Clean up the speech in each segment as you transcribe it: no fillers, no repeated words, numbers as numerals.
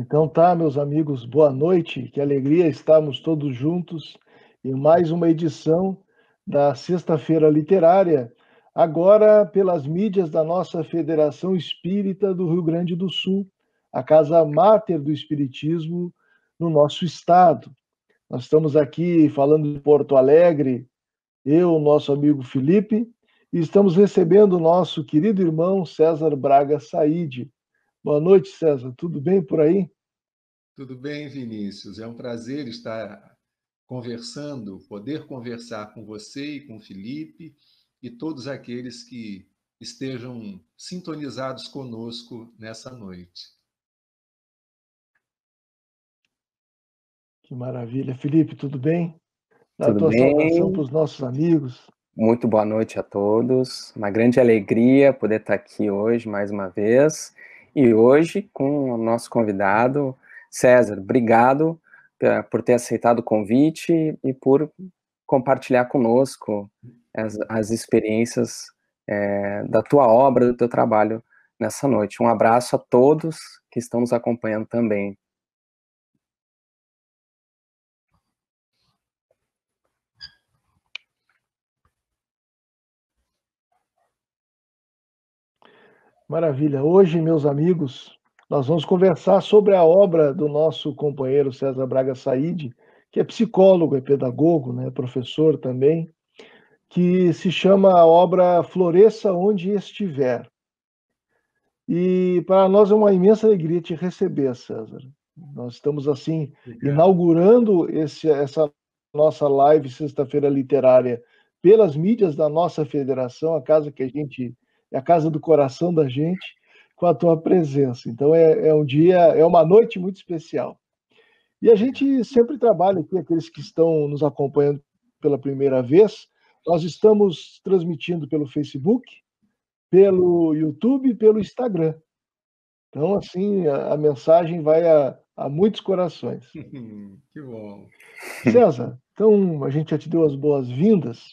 Então tá, meus amigos, boa noite. Que alegria estarmos todos juntos em mais uma edição da Sexta-feira Literária, agora pelas mídias da nossa Federação Espírita do Rio Grande do Sul, a casa máter do Espiritismo no nosso estado. Nós estamos aqui falando de Porto Alegre, eu, nosso amigo Felipe, e estamos recebendo o nosso querido irmão César Braga Saide. Boa noite, César. Tudo bem por aí? Tudo bem, Vinícius? É um prazer estar conversando, poder conversar com você e com o Felipe e todos aqueles que estejam sintonizados conosco nessa noite. Que maravilha. Felipe, tudo bem? Dá a Tudo tua saudação para bem? os nossos amigos. Muito boa noite a todos. Uma grande alegria poder estar aqui hoje mais uma vez. E hoje com o nosso convidado, César. Obrigado por ter aceitado o convite e por compartilhar conosco as experiências da tua obra, do teu trabalho nessa noite. Um abraço a todos que estão nos acompanhando também. Maravilha. Hoje, meus amigos, nós vamos conversar sobre a obra do nosso companheiro César Braga Saide, que é psicólogo, é pedagogo, né, professor também, que se chama a obra Floresça Onde Estiver. E para nós é uma imensa alegria te receber, César. Nós estamos, assim, inaugurando essa nossa live Sexta-feira Literária pelas mídias da nossa federação, a casa que a gente, é a casa do coração da gente, com a tua presença. Então é um dia, é uma noite muito especial. E a gente sempre trabalha aqui, aqueles que estão nos acompanhando pela primeira vez, nós estamos transmitindo pelo Facebook, pelo YouTube e pelo Instagram. Então, assim, a mensagem vai a muitos corações. Que bom. César, então a gente já te deu as boas-vindas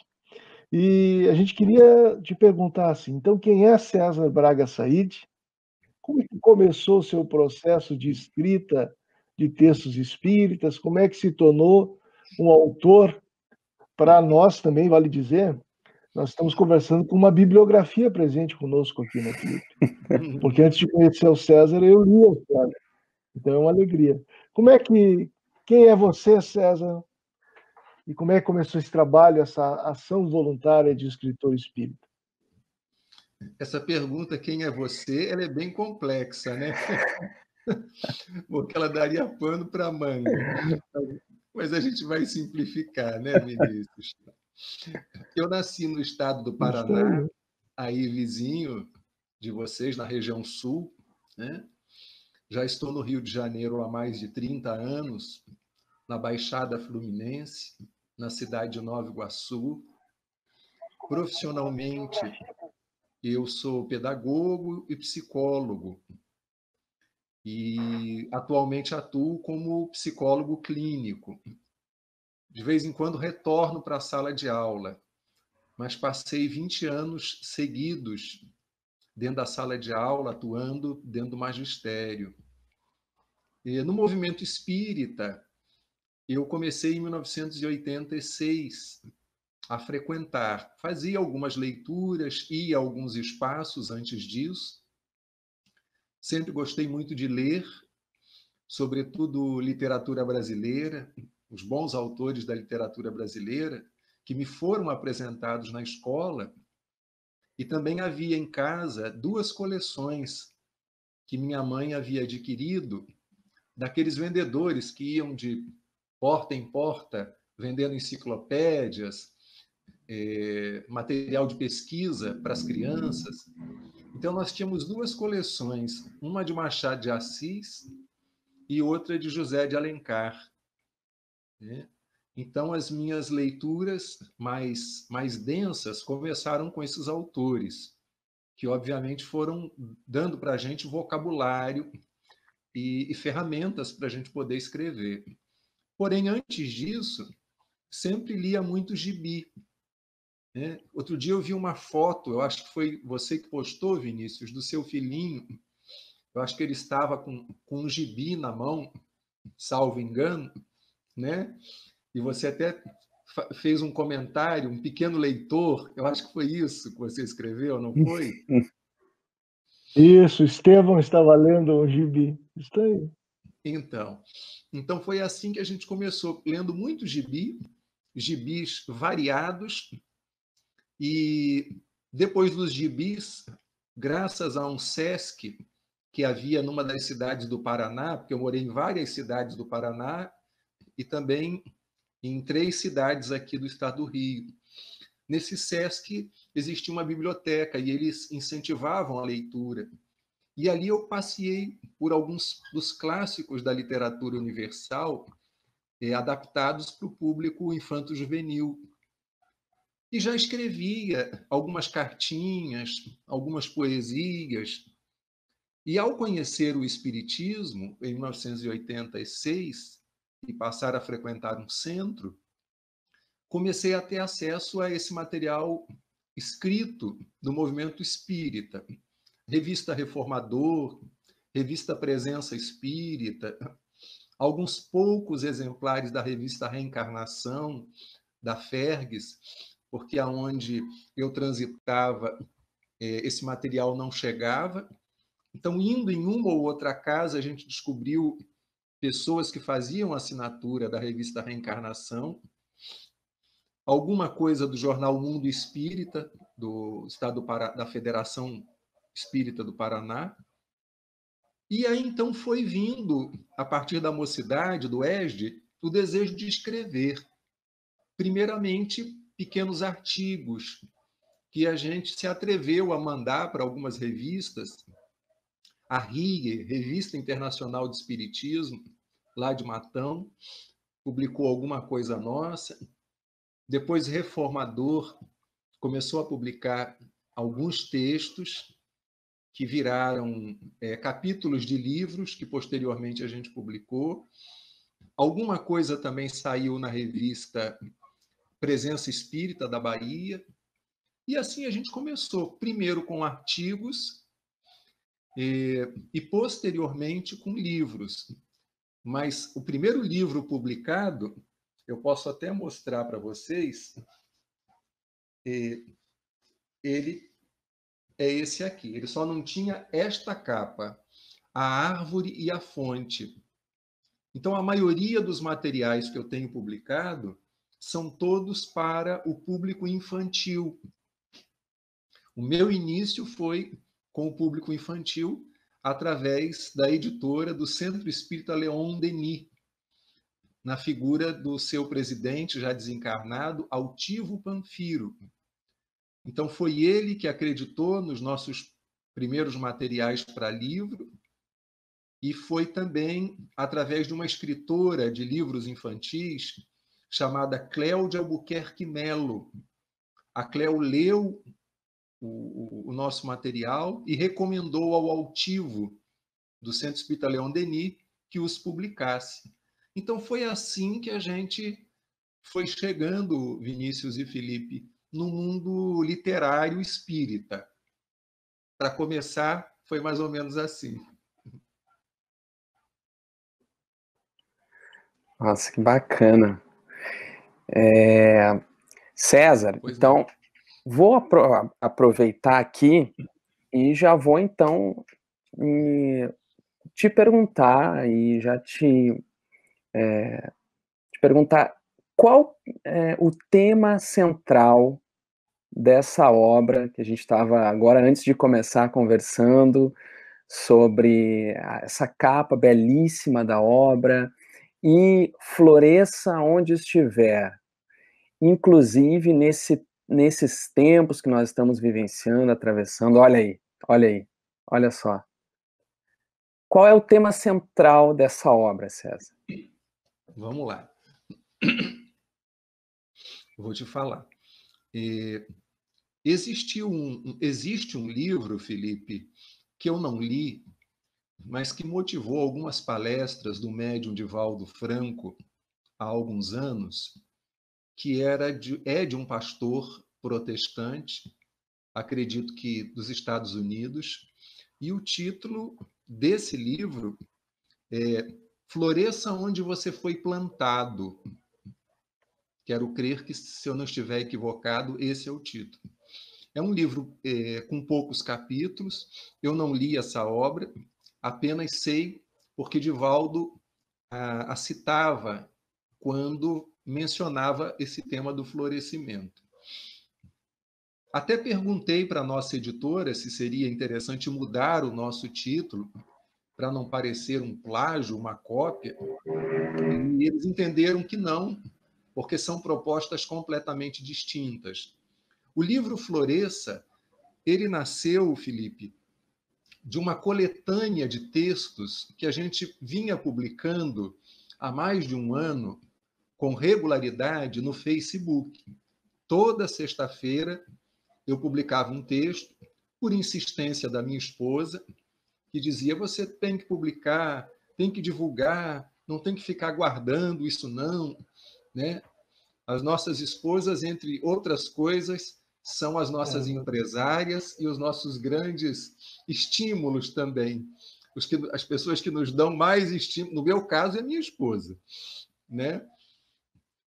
e a gente queria te perguntar assim, então quem é César Braga Saide? Como é que começou o seu processo de escrita de textos espíritas? Como é que se tornou um autor? Para nós também, vale dizer, nós estamos conversando com uma bibliografia presente conosco aqui, né, Felipe? Porque antes de conhecer o César, eu li o César. Então é uma alegria. Quem é você, César? E como é que começou esse trabalho, essa ação voluntária de escritor espírita? Essa pergunta, quem é você, ela é bem complexa, né? Porque ela daria pano para manga. Mas a gente vai simplificar, né, Vinícius? Eu nasci no estado do Isso Paraná, aí. aí vizinho de vocês, na região sul, né? Já estou no Rio de Janeiro há mais de 30 anos, na Baixada Fluminense, na cidade de Nova Iguaçu. Profissionalmente, eu sou pedagogo e psicólogo e atualmente atuo como psicólogo clínico. De vez em quando retorno para a sala de aula, mas passei 20 anos seguidos dentro da sala de aula, atuando dentro do magistério. E no movimento espírita, eu comecei em 1986 a frequentar. Fazia algumas leituras, ia a alguns espaços antes disso. Sempre gostei muito de ler, sobretudo literatura brasileira, os bons autores da literatura brasileira, que me foram apresentados na escola. E também havia em casa duas coleções que minha mãe havia adquirido daqueles vendedores que iam de porta em porta vendendo enciclopédias, material de pesquisa para as crianças. Então, nós tínhamos duas coleções, uma de Machado de Assis e outra de José de Alencar, né? Então, as minhas leituras mais densas começaram com esses autores, que obviamente foram dando para a gente vocabulário e ferramentas para a gente poder escrever. Porém, antes disso, sempre lia muito gibi, né? Outro dia eu vi uma foto, eu acho que foi você que postou, Vinícius, do seu filhinho Eu acho que ele estava com um gibi na mão, salvo engano, né? E você até fez um comentário, um pequeno leitor, eu acho que foi isso que você escreveu, não foi? Isso, Estevão estava lendo um gibi. Isso aí. Então foi assim que a gente começou, lendo muito gibis variados, e depois dos gibis, graças a um SESC que havia numa das cidades do Paraná, porque eu morei em várias cidades do Paraná e também em 3 cidades aqui do estado do Rio. Nesse SESC existia uma biblioteca e eles incentivavam a leitura. E ali eu passei por alguns dos clássicos da literatura universal, adaptados para o público infanto-juvenil. E já escrevia algumas cartinhas, algumas poesias. E ao conhecer o Espiritismo, em 1986, e passar a frequentar um centro, comecei a ter acesso a esse material escrito do movimento espírita. Revista Reformador, Revista Presença Espírita, alguns poucos exemplares da revista Reencarnação, da Fergues, porque aonde eu transitava, esse material não chegava. Então, indo em uma ou outra casa, a gente descobriu pessoas que faziam assinatura da revista Reencarnação, alguma coisa do jornal Mundo Espírita, do Estado da Federação Espírita do Paraná. E aí, então, foi vindo, a partir da mocidade, do ESD, o desejo de escrever. Primeiramente, pequenos artigos que a gente se atreveu a mandar para algumas revistas. A RIE, Revista Internacional de Espiritismo, lá de Matão, publicou alguma coisa nossa. Depois, Reformador começou a publicar alguns textos que viraram capítulos de livros que posteriormente a gente publicou. Alguma coisa também saiu na revista Presença Espírita da Bahia. E assim a gente começou, primeiro com artigos e posteriormente com livros. Mas o primeiro livro publicado, eu posso até mostrar para vocês, ele é esse aqui. Ele só não tinha esta capa, A Árvore e a Fonte. Então, a maioria dos materiais que eu tenho publicado são todos para o público infantil. O meu início foi com o público infantil através da editora do Centro Espírita Leon Denis, na figura do seu presidente, já desencarnado, Altivo Panfiro. Então, foi ele que acreditou nos nossos primeiros materiais para livro, e foi também através de uma escritora de livros infantis chamada Cléudia Albuquerque Melo. A Cléo leu o nosso material e recomendou ao Altivo do Centro Espírita Leon Denis que os publicasse. Então, foi assim que a gente foi chegando, Vinícius e Felipe, no mundo literário espírita. Para começar, foi mais ou menos assim. Nossa, que bacana. César, Pois então, não. vou aproveitar aqui e já vou, então, te perguntar e já te perguntar qual é o tema central dessa obra que a gente estava agora, antes de começar conversando sobre essa capa belíssima da obra, e floresça onde estiver, inclusive nesses tempos que nós estamos vivenciando, atravessando. Olha aí, olha só. Qual é o tema central dessa obra, César? Vamos lá. Vou te falar. Existe um livro, Felipe, que eu não li, mas que motivou algumas palestras do médium Divaldo Franco há alguns anos, que é de um pastor protestante, acredito que dos Estados Unidos, E o título desse livro é Floresça Onde Você Foi Plantado. Quero crer que, se eu não estiver equivocado, esse é o título. É um livro com poucos capítulos. Eu não li essa obra, apenas sei porque Divaldo a citava quando mencionava esse tema do florescimento. Até perguntei para a nossa editora se seria interessante mudar o nosso título para não parecer um plágio, uma cópia, e eles entenderam que não, porque são propostas completamente distintas. O livro Floresça, ele nasceu, Felipe, de uma coletânea de textos que a gente vinha publicando há mais de um ano com regularidade no Facebook. Toda sexta-feira eu publicava um texto, por insistência da minha esposa, que dizia: você tem que publicar, tem que divulgar, não tem que ficar guardando isso não, né? As nossas esposas, entre outras coisas, são as nossas empresárias e os nossos grandes estímulos também. As pessoas que nos dão mais estímulo, no meu caso, é minha esposa, né?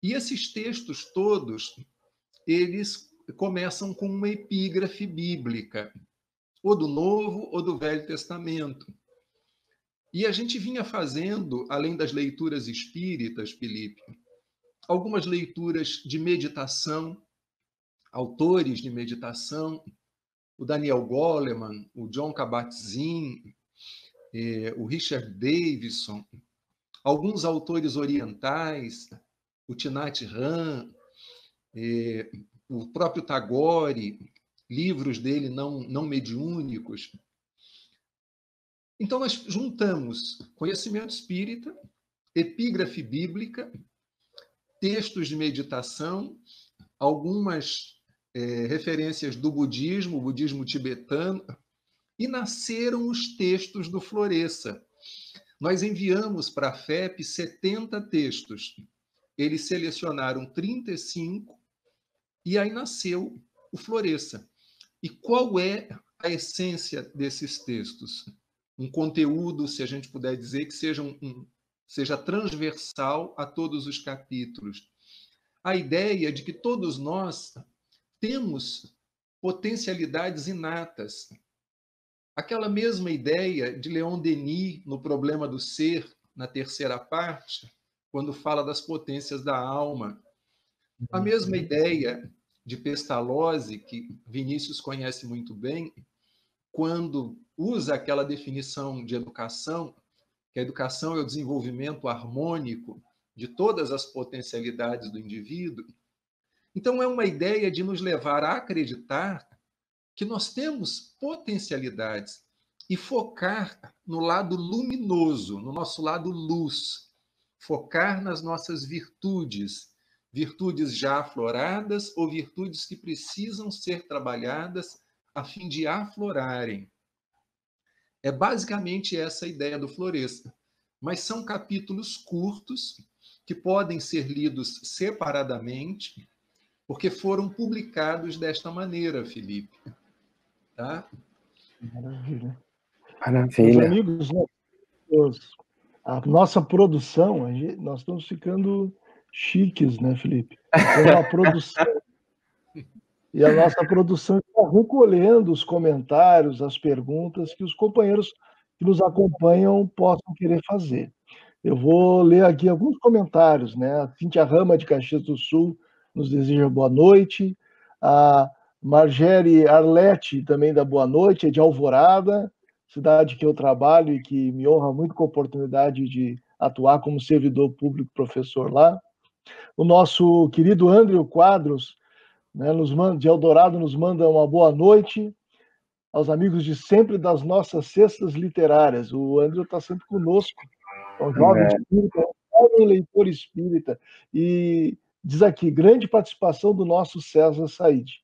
E esses textos todos, eles começam com uma epígrafe bíblica, ou do Novo ou do Velho Testamento. E a gente vinha fazendo, além das leituras espíritas, Felipe, algumas leituras de meditação, autores de meditação, o Daniel Goleman, o John Kabat-Zinn, o Richard Davidson, alguns autores orientais, o Thich Nhat Hanh, o próprio Tagore, livros dele não mediúnicos. Então, nós juntamos conhecimento espírita, epígrafe bíblica, textos de meditação, algumas referências do budismo, o budismo tibetano, e nasceram os textos do Floresça. Nós enviamos para a FEP 70 textos. Eles selecionaram 35 e aí nasceu o Floresça. E qual é a essência desses textos? Um conteúdo, se a gente puder dizer, que seja transversal a todos os capítulos. A ideia de que todos nós temos potencialidades inatas. Aquela mesma ideia de Leon Denis, no Problema do Ser, na terceira parte, quando fala das potências da alma. A mesma ideia de Pestalozzi, que Vinícius conhece muito bem, quando usa aquela definição de educação, que a educação é o desenvolvimento harmônico de todas as potencialidades do indivíduo. Então, é uma ideia de nos levar a acreditar que nós temos potencialidades e focar no lado luminoso, no nosso lado luz, focar nas nossas virtudes, virtudes já afloradas ou virtudes que precisam ser trabalhadas a fim de aflorarem. É basicamente essa a ideia do Floresça, mas são capítulos curtos que podem ser lidos separadamente, porque foram publicados desta maneira, Felipe. Tá? Maravilha. Maravilha. Meus amigos, a nossa produção, nós estamos ficando chiques, né, Felipe? Temos uma produção. E a nossa produção está recolhendo os comentários, as perguntas que os companheiros que nos acompanham possam querer fazer. Eu vou ler aqui alguns comentários, né? A Cíntia Rama, de Caxias do Sul, nos deseja boa noite. A Margere Arlete também dá boa noite, é de Alvorada, cidade que eu trabalho e que me honra muito com a oportunidade de atuar como servidor público professor lá. O nosso querido André Quadros, né, de Eldorado, nos manda uma boa noite aos amigos de sempre das nossas cestas literárias. O André está sempre conosco, é um jovem espírita, um jovem leitor espírita, e diz aqui, grande participação do nosso César Said.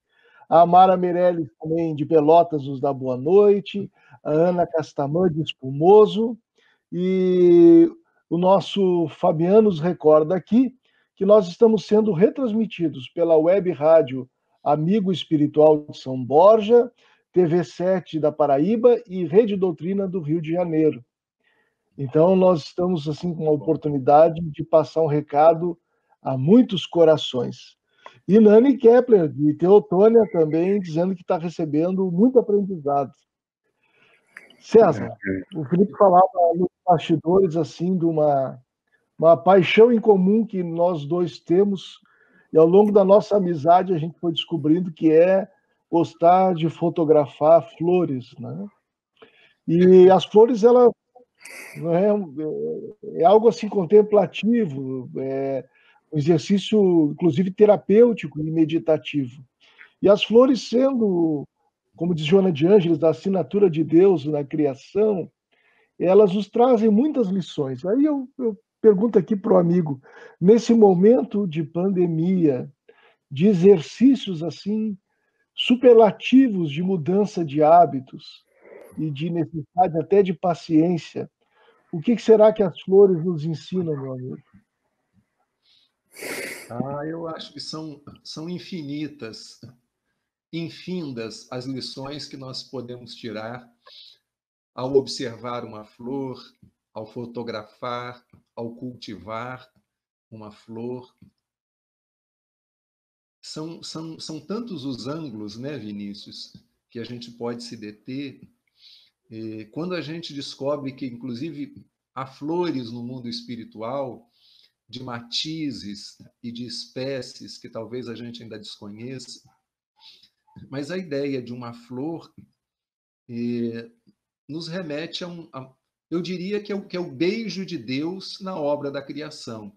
A Amara Meirelles, também de Pelotas, nos dá boa noite. A Ana Castamã, de Espumoso. E o nosso Fabiano nos recorda aqui que nós estamos sendo retransmitidos pela web rádio Amigo Espiritual de São Borja, TV7 da Paraíba e Rede Doutrina do Rio de Janeiro. Então, nós estamos assim com a oportunidade de passar um recado a muitos corações. E Nani Kepler, de Teotônia, também dizendo que está recebendo muito aprendizado. César, o Felipe falava nos bastidores assim de uma paixão em comum que nós dois temos, e ao longo da nossa amizade a gente foi descobrindo que é gostar de fotografar flores, né? E as flores, ela não é algo assim contemplativo, é um exercício, inclusive, terapêutico e meditativo. E as flores sendo, como diz Joana de Ângeles, a assinatura de Deus na criação, elas nos trazem muitas lições. Aí eu pergunto aqui para o amigo, nesse momento de pandemia, de exercícios assim superlativos de mudança de hábitos e de necessidade até de paciência, o que será que as flores nos ensinam, meu amigo? Eu acho que são infinitas, infindas as lições que nós podemos tirar ao observar uma flor, ao fotografar, ao cultivar uma flor. São tantos os ângulos, né, Vinícius, que a gente pode se deter. Quando a gente descobre que, inclusive, há flores no mundo espiritual, de matizes e de espécies que talvez a gente ainda desconheça, mas a ideia de uma flor nos remete eu diria que é o beijo de Deus na obra da criação.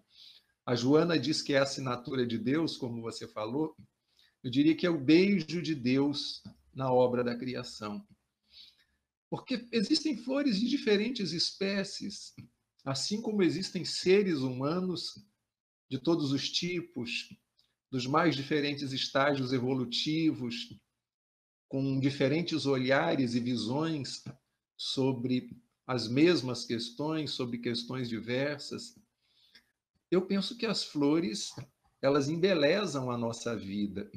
A Joana diz que é a assinatura de Deus, como você falou. Eu diria que é o beijo de Deus na obra da criação. Porque existem flores de diferentes espécies, assim como existem seres humanos de todos os tipos, dos mais diferentes estágios evolutivos, com diferentes olhares e visões sobre as mesmas questões, sobre questões diversas. Eu penso que as flores, elas embelezam a nossa vida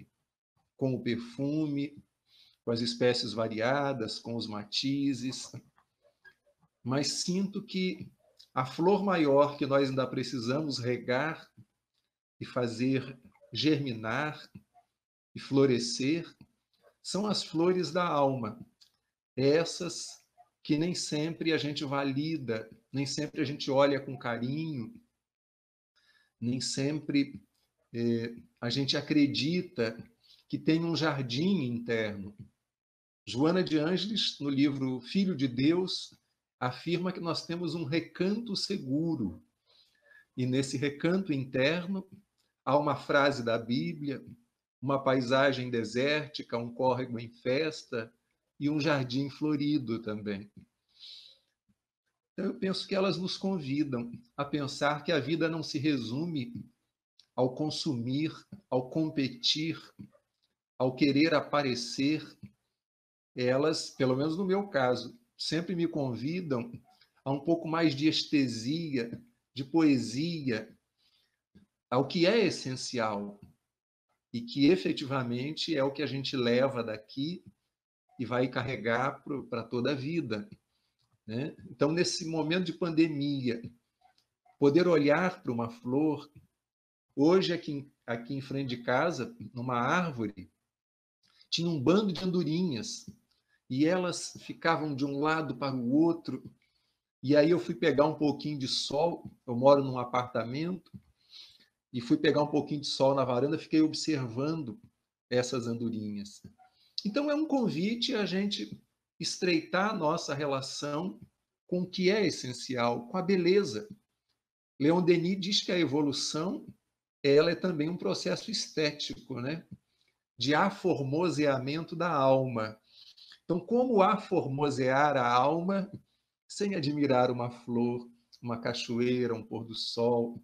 com o perfume, com as espécies variadas, com os matizes, mas sinto que a flor maior que nós ainda precisamos regar e fazer germinar e florescer são as flores da alma. Essas que nem sempre a gente valida, nem sempre a gente olha com carinho, nem sempre a gente acredita que tem um jardim interno. Joana de Ângeles, no livro Filho de Deus, afirma que nós temos um recanto seguro. E nesse recanto interno há uma frase da Bíblia, uma paisagem desértica, um córrego em festa e um jardim florido também. Então, eu penso que elas nos convidam a pensar que a vida não se resume ao consumir, ao competir, ao querer aparecer. Elas, pelo menos no meu caso, sempre me convidam a um pouco mais de estesia, de poesia, ao que é essencial e que efetivamente é o que a gente leva daqui e vai carregar para toda a vida, né? Então, nesse momento de pandemia, poder olhar para uma flor. Hoje, aqui em frente de casa, numa árvore, tinha um bando de andorinhas e elas ficavam de um lado para o outro. E aí eu fui pegar um pouquinho de sol. Eu moro num apartamento e fui pegar um pouquinho de sol na varanda, fiquei observando essas andorinhas. Então, é um convite a gente estreitar a nossa relação com o que é essencial, com a beleza. Leon Denis diz que a evolução ela é também um processo estético, né? De aformoseamento da alma. Então, como aformosear a alma sem admirar uma flor, uma cachoeira, um pôr do sol?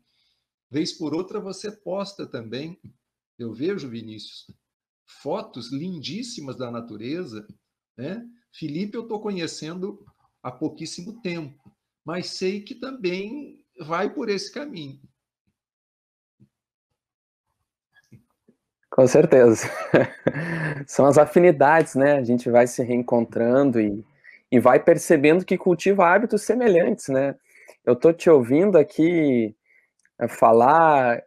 Vez por outra, você posta também, eu vejo, Vinícius, fotos lindíssimas da natureza, né? Felipe eu estou conhecendo há pouquíssimo tempo, mas sei que também vai por esse caminho. Com certeza. São as afinidades, né? A gente vai se reencontrando e vai percebendo que cultiva hábitos semelhantes, né? Eu tô te ouvindo aqui falar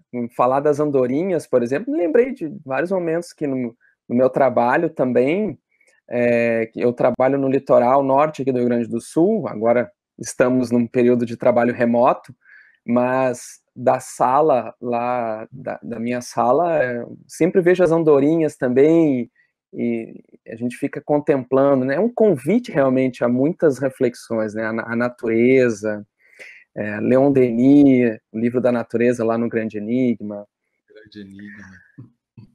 das andorinhas, por exemplo, me lembrei de vários momentos que no meu trabalho também, que eu trabalho no litoral norte aqui do Rio Grande do Sul, agora estamos num período de trabalho remoto, mas da sala lá, da minha sala, sempre vejo as andorinhas também e a gente fica contemplando, né? É um convite realmente a muitas reflexões, né? A natureza, Leon Denis, o livro da natureza lá no Grande Enigma. Grande enigma.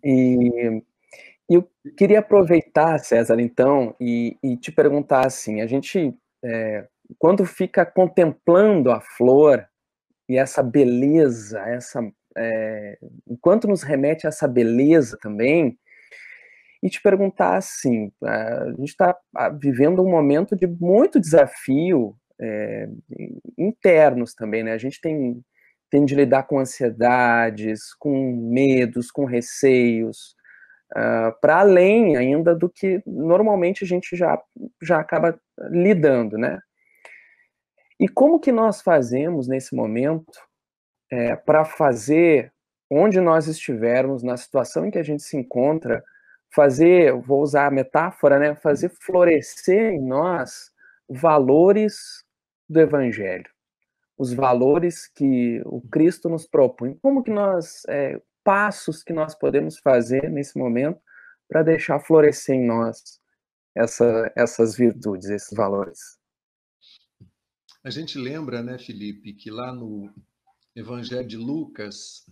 E eu queria aproveitar, César, então, e te perguntar assim, a gente, quando fica contemplando a flor e essa beleza, enquanto nos remete a essa beleza também, e te perguntar assim, a gente está vivendo um momento de muito desafio internos também, né? A gente tem de lidar com ansiedades, com medos, com receios, para além ainda do que normalmente a gente já acaba lidando, né? E como que nós fazemos nesse momento para fazer, onde nós estivermos, na situação em que a gente se encontra, vou usar a metáfora, né? Fazer florescer em nós valores do Evangelho, os valores que o Cristo nos propõe. Como que passos que nós podemos fazer nesse momento para deixar florescer em nós essas virtudes, esses valores? A gente lembra, né, Felipe, que lá no Evangelho de Lucas,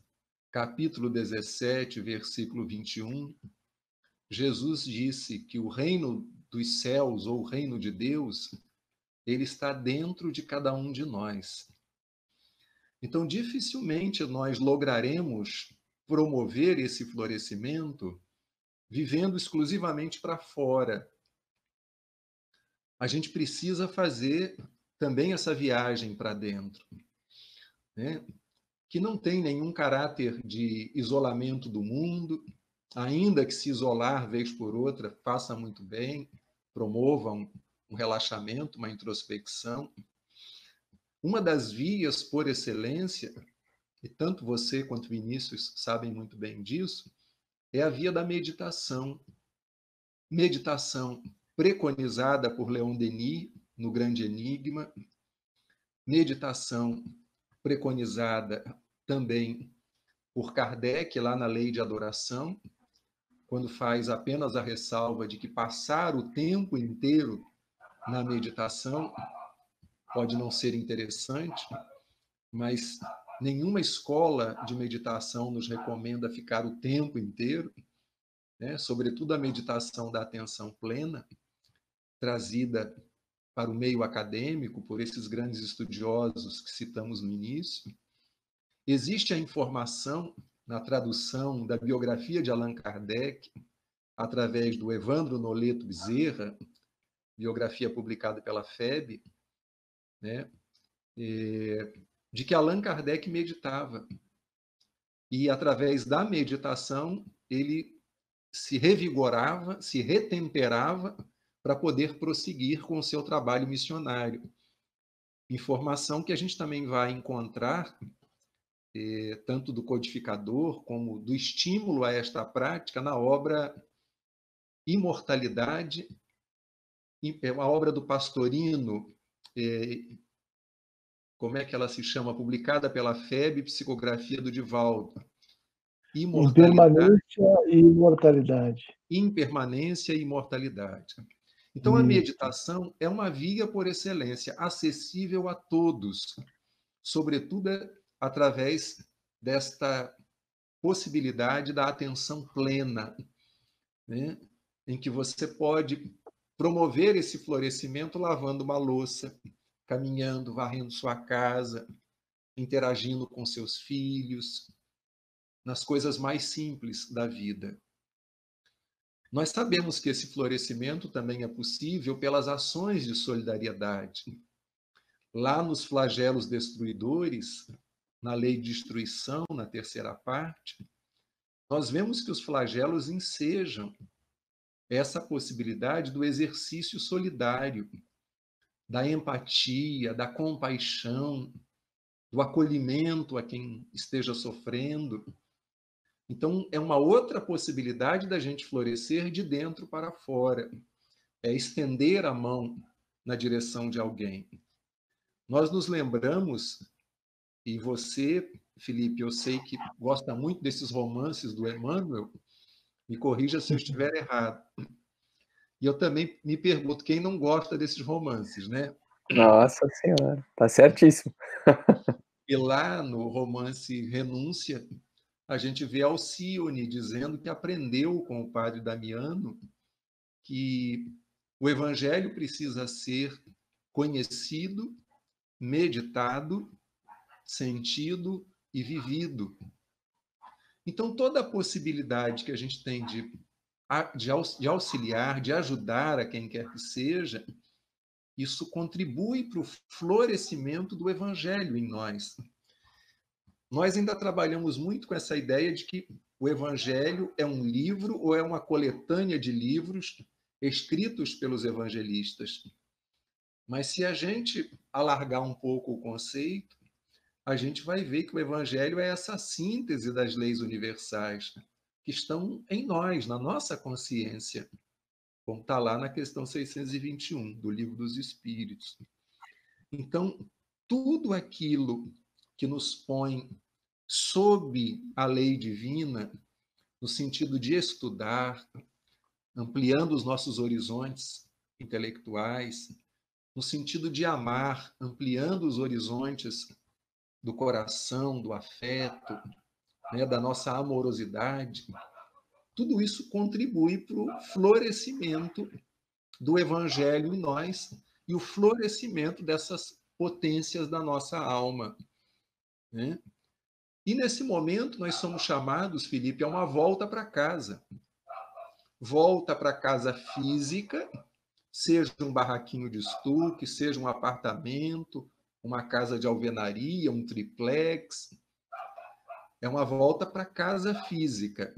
capítulo 17, versículo 21, Jesus disse que o reino dos céus, ou o reino de Deus, ele está dentro de cada um de nós. Então, dificilmente nós lograremos promover esse florescimento vivendo exclusivamente para fora. A gente precisa fazer também essa viagem para dentro, né? Que não tem nenhum caráter de isolamento do mundo, ainda que se isolar vez por outra faça muito bem, promova um relaxamento, uma introspecção. Uma das vias por excelência, e tanto você quanto Vinícius sabem muito bem disso, é a via da meditação. Meditação preconizada por Leon Denis no Grande Enigma, meditação preconizada também por Kardec lá na Lei de Adoração, quando faz apenas a ressalva de que passar o tempo inteiro na meditação pode não ser interessante, mas nenhuma escola de meditação nos recomenda ficar o tempo inteiro, né? Sobretudo a meditação da atenção plena, trazida para o meio acadêmico por esses grandes estudiosos que citamos no início. Existe a informação na tradução da biografia de Allan Kardec, através do Evandro Noleto Bezerra, biografia publicada pela FEB, né? De que Allan Kardec meditava. E, através da meditação, ele se revigorava, se retemperava para poder prosseguir com o seu trabalho missionário. Informação que a gente também vai encontrar, tanto do codificador como do estímulo a esta prática, na obra Imortalidade, a obra do Pastorino, como é que ela se chama? Publicada pela FEB, psicografia do Divaldo. Impermanência e imortalidade. Impermanência e imortalidade. Então, a meditação é uma via por excelência, acessível a todos, sobretudo através desta possibilidade da atenção plena, né? Em que você pode promover esse florescimento lavando uma louça, caminhando, varrendo sua casa, interagindo com seus filhos, nas coisas mais simples da vida. Nós sabemos que esse florescimento também é possível pelas ações de solidariedade. Lá nos flagelos destruidores, na lei de destruição, na terceira parte, nós vemos que os flagelos ensejam essa possibilidade do exercício solidário, da empatia, da compaixão, do acolhimento a quem esteja sofrendo. Então, é uma outra possibilidade da gente florescer de dentro para fora. É estender a mão na direção de alguém. Nós nos lembramos, e você, Felipe, eu sei que gosta muito desses romances do Emmanuel, me corrija se eu estiver errado. E eu também me pergunto, quem não gosta desses romances, né? Nossa Senhora, tá certíssimo. E lá no romance Renúncia, a gente vê Alcione dizendo que aprendeu com o padre Damiano que o evangelho precisa ser conhecido, meditado, sentido e vivido. Então, toda a possibilidade que a gente tem de auxiliar, de ajudar a quem quer que seja, isso contribui para o florescimento do evangelho em nós. Nós ainda trabalhamos muito com essa ideia de que o evangelho é um livro ou é uma coletânea de livros escritos pelos evangelistas. Mas se a gente alargar um pouco o conceito, a gente vai ver que o evangelho é essa síntese das leis universais que estão em nós, na nossa consciência, como está lá na questão 621 do Livro dos Espíritos. Então, tudo aquilo que nos põe sob a lei divina, no sentido de estudar, ampliando os nossos horizontes intelectuais, no sentido de amar, ampliando os horizontes do coração, do afeto, né, da nossa amorosidade, tudo isso contribui para o florescimento do evangelho em nós e o florescimento dessas potências da nossa alma, né? E nesse momento nós somos chamados, Felipe, a uma volta para casa. Volta para casa física, seja um barraquinho de estuque, seja um apartamento, uma casa de alvenaria, um triplex. É uma volta para casa física,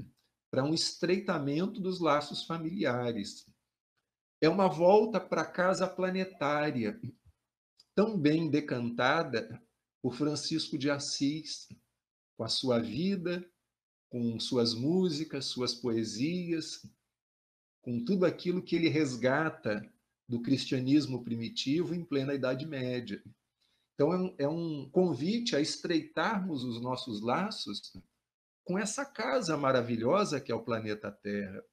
para um estreitamento dos laços familiares. É uma volta para casa planetária, tão bem decantada por Francisco de Assis, com a sua vida, com suas músicas, suas poesias, com tudo aquilo que ele resgata do cristianismo primitivo em plena Idade Média. Então, é um convite a estreitarmos os nossos laços com essa casa maravilhosa que é o planeta Terra.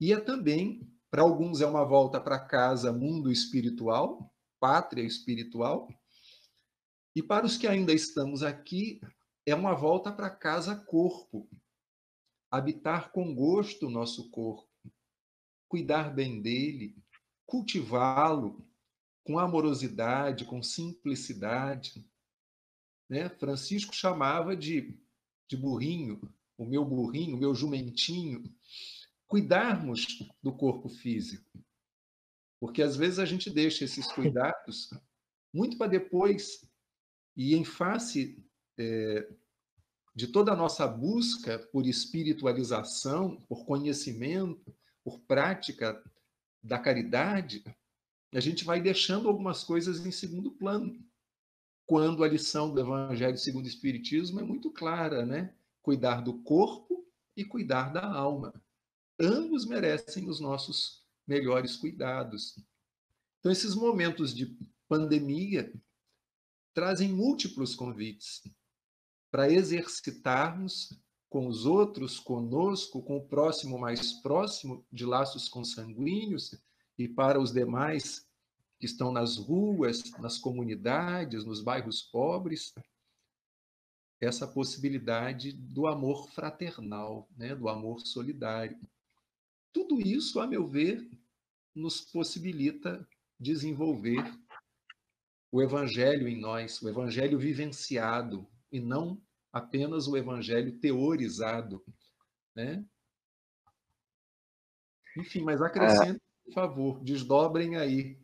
E é também, para alguns, é uma volta para casa, mundo espiritual, pátria espiritual, e para os que ainda estamos aqui, é uma volta para casa corpo, habitar com gosto o nosso corpo, cuidar bem dele, cultivá-lo com amorosidade, com simplicidade. Né? Francisco chamava de burrinho, o meu jumentinho, cuidarmos do corpo físico. Porque às vezes a gente deixa esses cuidados muito para depois, e em face de toda a nossa busca por espiritualização, por conhecimento, por prática da caridade, a gente vai deixando algumas coisas em segundo plano. Quando a lição do Evangelho segundo o Espiritismo é muito clara, né? Cuidar do corpo e cuidar da alma. Ambos merecem os nossos melhores cuidados. Então, esses momentos de pandemia trazem múltiplos convites para exercitarmos com os outros, conosco, com o próximo mais próximo, de laços consanguíneos, e para os demais que estão nas ruas, nas comunidades, nos bairros pobres, essa possibilidade do amor fraternal, né? Do amor solidário. Tudo isso, a meu ver, nos possibilita desenvolver o evangelho em nós, o evangelho vivenciado, e não apenas o evangelho teorizado, né? Enfim, mas acrescentem, por favor, desdobrem aí.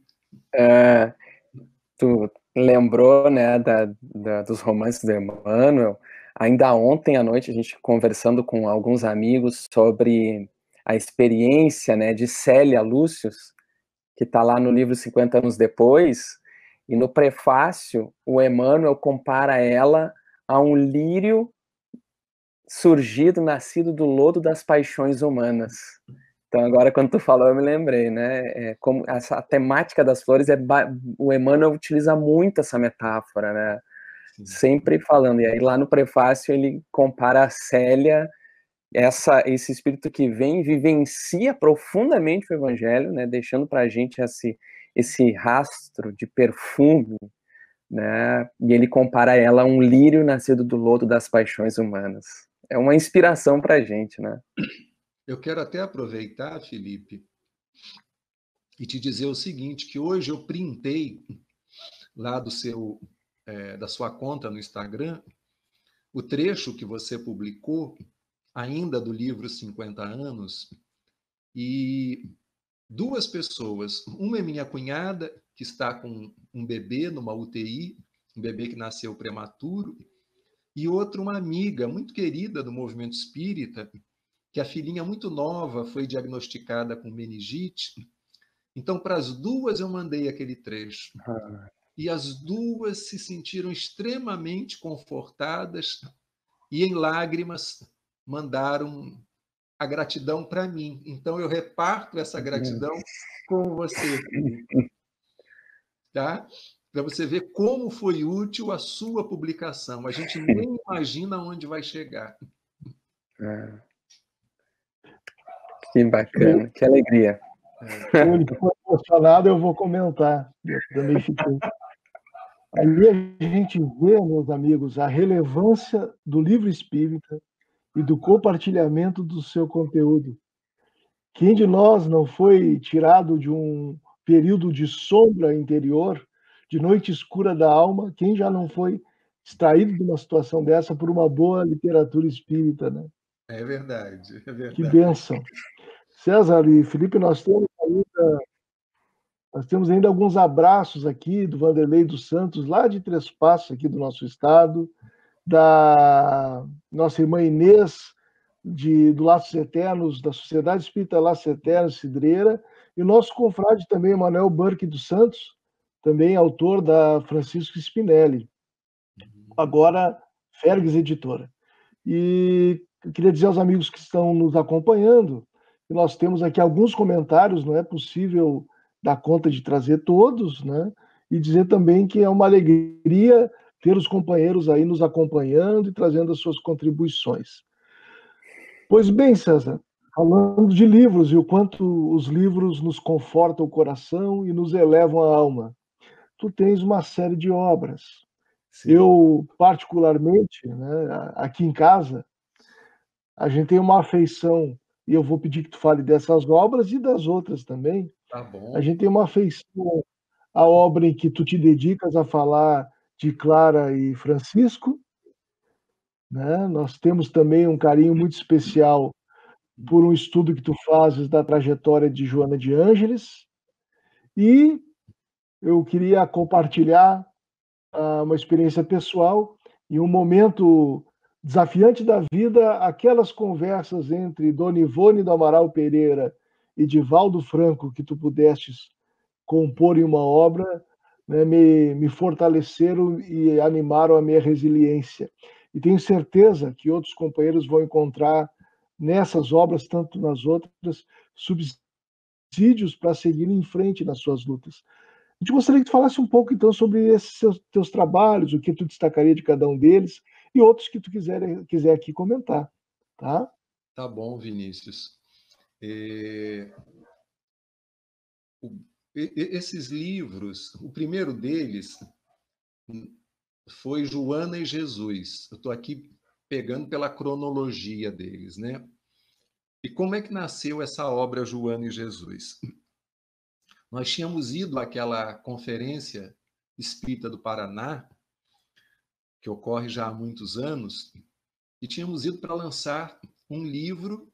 Tu lembrou, né, dos romances do Emmanuel. Ainda ontem à noite, a gente conversando com alguns amigos sobre a experiência, né, de Célia Lúcius, que está lá no livro 50 anos depois, e no prefácio, o Emmanuel compara ela a um lírio surgido, nascido do lodo das paixões humanas. Então, agora, quando tu falou, eu me lembrei, né? Como a temática das flores, o Emmanuel utiliza muito essa metáfora, né? Sim. Sempre falando. E aí, lá no prefácio, ele compara a Célia, esse espírito que vem, vivencia profundamente o Evangelho, né? Deixando para a gente esse rastro de perfume, né? E ele compara ela a um lírio nascido do lodo das paixões humanas. É uma inspiração para a gente, né? Eu quero até aproveitar, Felipe, e te dizer o seguinte, que hoje eu printei lá da sua conta no Instagram o trecho que você publicou, ainda do livro 50 anos, e duas pessoas, uma é minha cunhada, que está com um bebê numa UTI, um bebê que nasceu prematuro, e outra uma amiga muito querida do movimento espírita, que a filhinha muito nova foi diagnosticada com meningite. Então, para as duas eu mandei aquele trecho. E as duas se sentiram extremamente confortadas e, em lágrimas, mandaram a gratidão para mim. Então, eu reparto essa gratidão com você, tá? Para você ver como foi útil a sua publicação. A gente nem imagina onde vai chegar. Que bacana, que alegria. Ele ficou emocionado, eu vou comentar. Eu também fiquei. Ali a gente vê, meus amigos, a relevância do livro espírita e do compartilhamento do seu conteúdo. Quem de nós não foi tirado de um período de sombra interior, de noite escura da alma? Quem já não foi extraído de uma situação dessa por uma boa literatura espírita, né? É verdade, é Que verdade. bênção. César e Felipe, nós temos ainda alguns abraços aqui do Vanderlei dos Santos, lá de Três Passos, aqui do nosso estado, da nossa irmã Inês, do Laços Eternos, da Sociedade Espírita Laços Eternos, Cidreira, e o nosso confrade também, Manuel Burke dos Santos, também autor da Francisco Spinelli, agora Fergus Editora. E eu queria dizer aos amigos que estão nos acompanhando que nós temos aqui alguns comentários, não é possível dar conta de trazer todos, né? E dizer também que é uma alegria ter os companheiros aí nos acompanhando e trazendo as suas contribuições. Pois bem, César, falando de livros e o quanto os livros nos confortam o coração e nos elevam a alma. Tu tens uma série de obras. Sim. Eu, particularmente, né, aqui em casa, a gente tem uma afeição, e eu vou pedir que tu fale dessas obras e das outras também. Tá bom. A gente tem uma afeição à obra em que tu te dedicas a falar de Clara e Francisco, né? Nós temos também um carinho muito especial por um estudo que tu fazes da trajetória de Joana de Ângeles, e eu queria compartilhar uma experiência pessoal e um momento desafiante da vida, aquelas conversas entre Dona Ivone do Amaral Pereira e Divaldo Franco que tu pudestes compor em uma obra, né, me fortaleceram e animaram a minha resiliência. E tenho certeza que outros companheiros vão encontrar nessas obras, tanto nas outras, subsídios para seguir em frente nas suas lutas. A gente gostaria que tu falasse um pouco, então, sobre esses teus trabalhos, o que tu destacaria de cada um deles e outros que tu quiser aqui comentar, tá? Tá bom, Vinícius. Esses livros, o primeiro deles foi Joana e Jesus. Eu estou aqui pegando pela cronologia deles, né? E como é que nasceu essa obra Joana e Jesus? Nós tínhamos ido àquela conferência espírita do Paraná, que ocorre já há muitos anos, e tínhamos ido para lançar um livro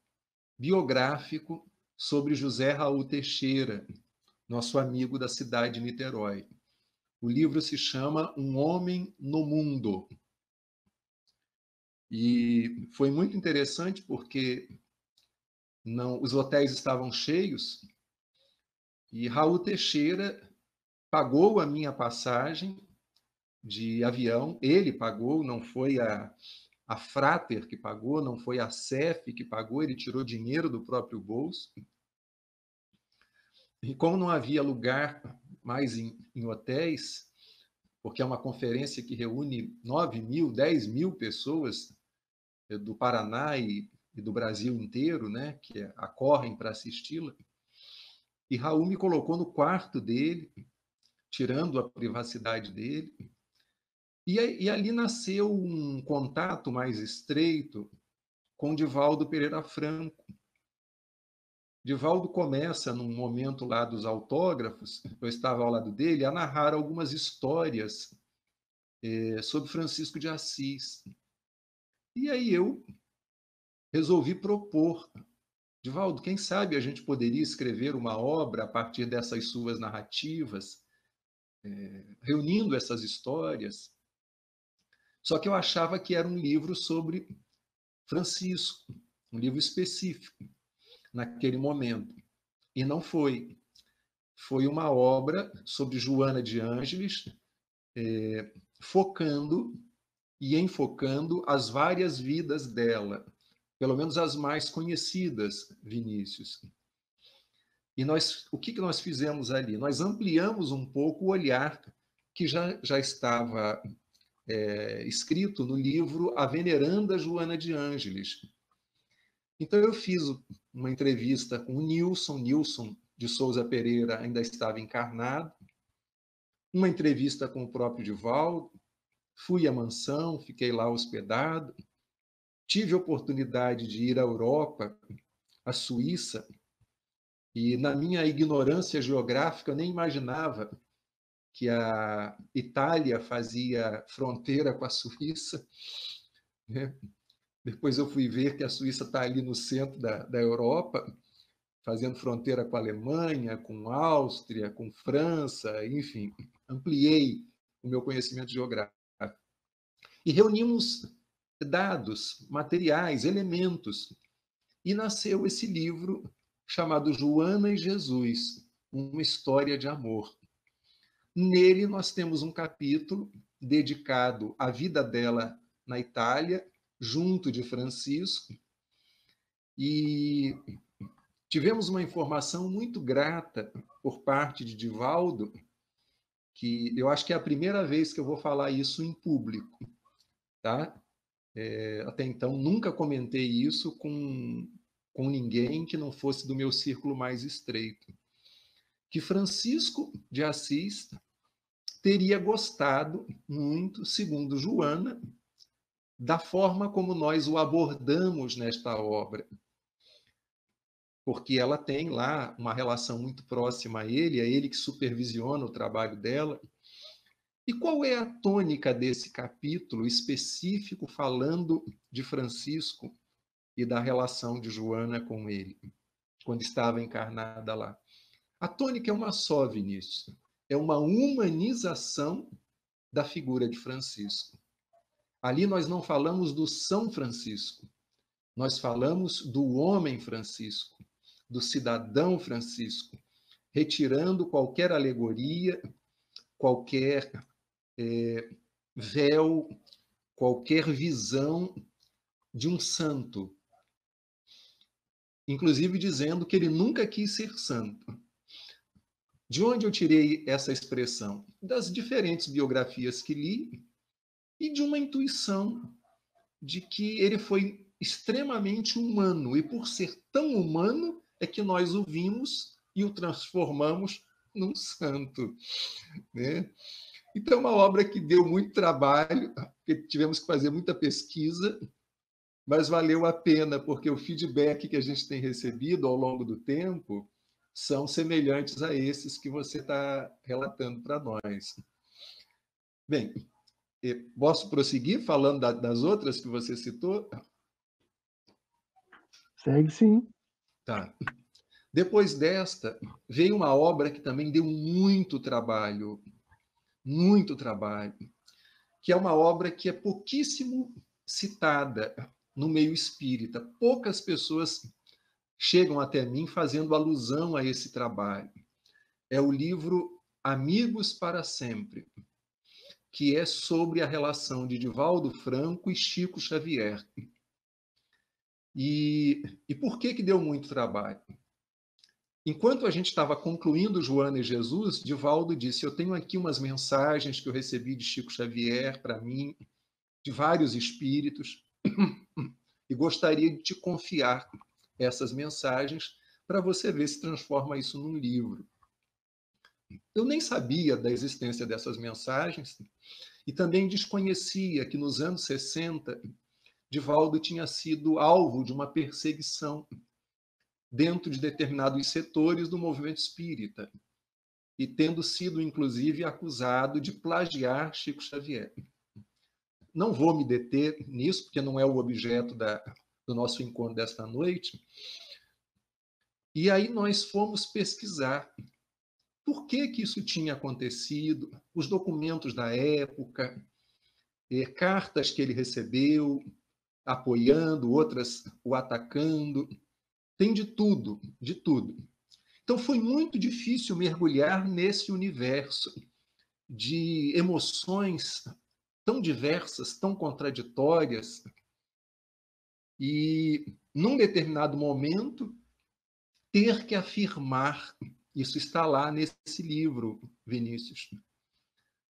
biográfico sobre José Raul Teixeira, nosso amigo da cidade de Niterói. O livro se chama Um Homem no Mundo. E foi muito interessante porque os hotéis estavam cheios e Raul Teixeira pagou a minha passagem de avião, ele pagou, não foi a Frater que pagou, não foi a CEF que pagou, ele tirou dinheiro do próprio bolso. E como não havia lugar mais em hotéis, porque é uma conferência que reúne 9.000, 10.000 pessoas do Paraná e do Brasil inteiro, né, que acorrem para assisti-la. E Raul me colocou no quarto dele, tirando a privacidade dele. E ali nasceu um contato mais estreito com Divaldo Pereira Franco. Divaldo começa, num momento lá dos autógrafos, eu estava ao lado dele, a narrar algumas histórias sobre Francisco de Assis. E aí eu resolvi propor, Divaldo, quem sabe a gente poderia escrever uma obra a partir dessas suas narrativas, reunindo essas histórias. Só que eu achava que era um livro sobre Francisco, um livro específico, naquele momento. E não foi. Foi uma obra sobre Joana de Ângeles, focando e enfocando as várias vidas dela, pelo menos as mais conhecidas, Vinícius. E o que nós fizemos ali? Nós ampliamos um pouco o olhar que já estava escrito no livro A Veneranda Joana de Ângeles. Então eu fiz uma entrevista com o Nilson de Souza Pereira ainda estava encarnado, uma entrevista com o próprio Divaldo, fui à mansão, fiquei lá hospedado, tive a oportunidade de ir à Europa, à Suíça, e na minha ignorância geográfica eu nem imaginava que a Itália fazia fronteira com a Suíça, né? Depois eu fui ver que a Suíça está ali no centro da Europa, fazendo fronteira com a Alemanha, com a Áustria, com a França, enfim, ampliei o meu conhecimento geográfico. E reunimos dados, materiais, elementos, e nasceu esse livro chamado Joana e Jesus, uma história de amor. Nele nós temos um capítulo dedicado à vida dela na Itália, junto de Francisco, e tivemos uma informação muito grata por parte de Divaldo, que eu acho que é a primeira vez que eu vou falar isso em público, tá? Até então nunca comentei isso com ninguém que não fosse do meu círculo mais estreito, que Francisco de Assis teria gostado muito, segundo Joana, da forma como nós o abordamos nesta obra, porque ela tem lá uma relação muito próxima a ele, é ele que supervisiona o trabalho dela. E qual é a tônica desse capítulo específico falando de Francisco e da relação de Joana com ele, quando estava encarnada lá? A tônica é uma só, Vinícius. É uma humanização da figura de Francisco. Ali nós não falamos do São Francisco, nós falamos do homem Francisco, do cidadão Francisco, retirando qualquer alegoria, qualquer véu, qualquer visão de um santo, inclusive dizendo que ele nunca quis ser santo. De onde eu tirei essa expressão? Das diferentes biografias que li e de uma intuição de que ele foi extremamente humano, e por ser tão humano é que nós o vimos e o transformamos num santo, né? Então, é uma obra que deu muito trabalho, porque tivemos que fazer muita pesquisa, mas valeu a pena, porque o feedback que a gente tem recebido ao longo do tempo são semelhantes a esses que você está relatando para nós. Bem, posso prosseguir falando das outras que você citou? Segue sim. Tá. Depois desta, veio uma obra que também deu muito trabalho, que é uma obra que é pouquíssimo citada no meio espírita. Poucas pessoas chegam até mim fazendo alusão a esse trabalho. É o livro Amigos para Sempre, que é sobre a relação de Divaldo Franco e Chico Xavier. E por que deu muito trabalho? Enquanto a gente estava concluindo Joana e Jesus, Divaldo disse: eu tenho aqui umas mensagens que eu recebi de Chico Xavier para mim, de vários espíritos, e gostaria de te confiar essas mensagens para você ver se transforma isso num livro. Eu nem sabia da existência dessas mensagens e também desconhecia que nos anos 60, Divaldo tinha sido alvo de uma perseguição dentro de determinados setores do movimento espírita e tendo sido, inclusive, acusado de plagiar Chico Xavier. Não vou me deter nisso, porque não é o objeto do nosso encontro desta noite. E aí nós fomos pesquisar por que isso tinha acontecido, os documentos da época, cartas que ele recebeu, apoiando, outras o atacando. Tem de tudo, de tudo. Então foi muito difícil mergulhar nesse universo de emoções tão diversas, tão contraditórias, e num determinado momento ter que afirmar, isso está lá nesse livro, Vinícius,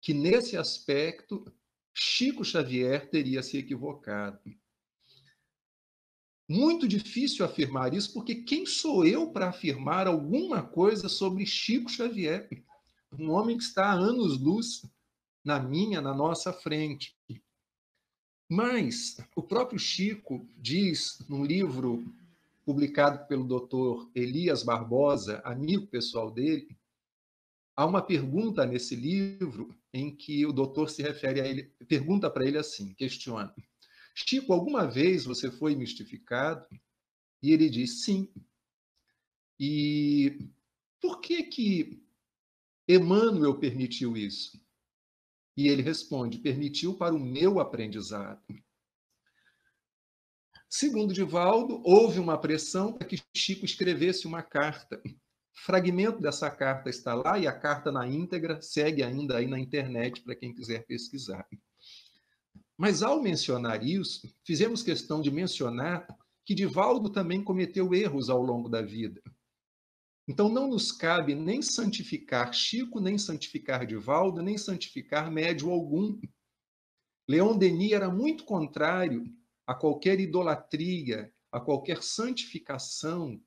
que nesse aspecto Chico Xavier teria se equivocado. Muito difícil afirmar isso, porque quem sou eu para afirmar alguma coisa sobre Chico Xavier? Um homem que está há anos-luz na nossa frente. Mas o próprio Chico diz, num livro publicado pelo Dr. Elias Barbosa, amigo pessoal dele, há uma pergunta nesse livro em que o doutor se refere a ele, pergunta para ele assim, questiona: Chico, alguma vez você foi mistificado? E ele diz, sim. E por que Emmanuel permitiu isso? E ele responde, permitiu para o meu aprendizado. Segundo Divaldo, houve uma pressão para que Chico escrevesse uma carta. Fragmento dessa carta está lá e a carta na íntegra segue ainda aí na internet para quem quiser pesquisar. Mas, ao mencionar isso, fizemos questão de mencionar que Divaldo também cometeu erros ao longo da vida. Então, não nos cabe nem santificar Chico, nem santificar Divaldo, nem santificar médium algum. Leon Denis era muito contrário a qualquer idolatria, a qualquer santificação,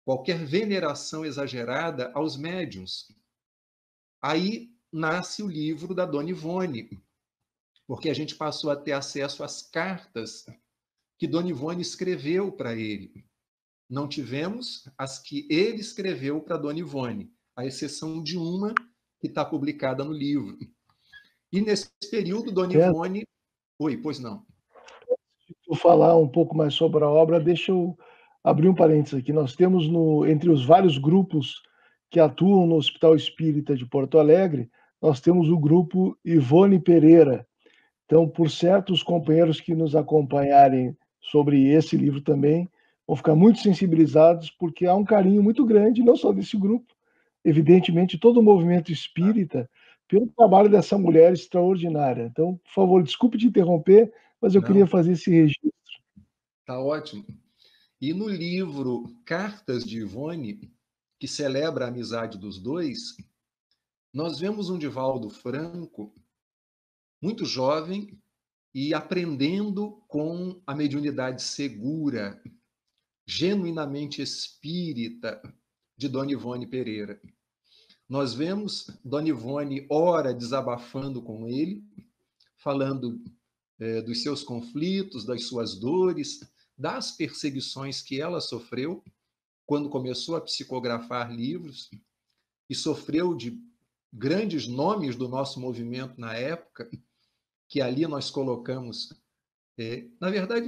qualquer veneração exagerada aos médiuns. Aí nasce o livro da Dona Ivone, porque a gente passou a ter acesso às cartas que Dona Ivone escreveu para ele. Não tivemos as que ele escreveu para Dona Ivone, à exceção de uma que está publicada no livro. E nesse período, Dona Ivone... Oi, pois não. Vou falar um pouco mais sobre a obra, deixa eu abrir um parênteses aqui. Nós temos, entre os vários grupos que atuam no Hospital Espírita de Porto Alegre, nós temos o grupo Ivone Pereira. Então, por certo, os companheiros que nos acompanharem sobre esse livro também vão ficar muito sensibilizados, porque há um carinho muito grande, não só desse grupo, evidentemente, todo o movimento espírita, pelo trabalho dessa mulher extraordinária. Então, por favor, desculpe te interromper, mas eu queria fazer esse registro. Tá ótimo. E no livro Cartas de Ivone, que celebra a amizade dos dois, nós vemos um Divaldo Franco muito jovem e aprendendo com a mediunidade segura, genuinamente espírita de Dona Ivone Pereira. Nós vemos Dona Ivone, ora, desabafando com ele, falando dos seus conflitos, das suas dores, das perseguições que ela sofreu quando começou a psicografar livros e sofreu de grandes nomes do nosso movimento na época, que ali nós colocamos. Na verdade,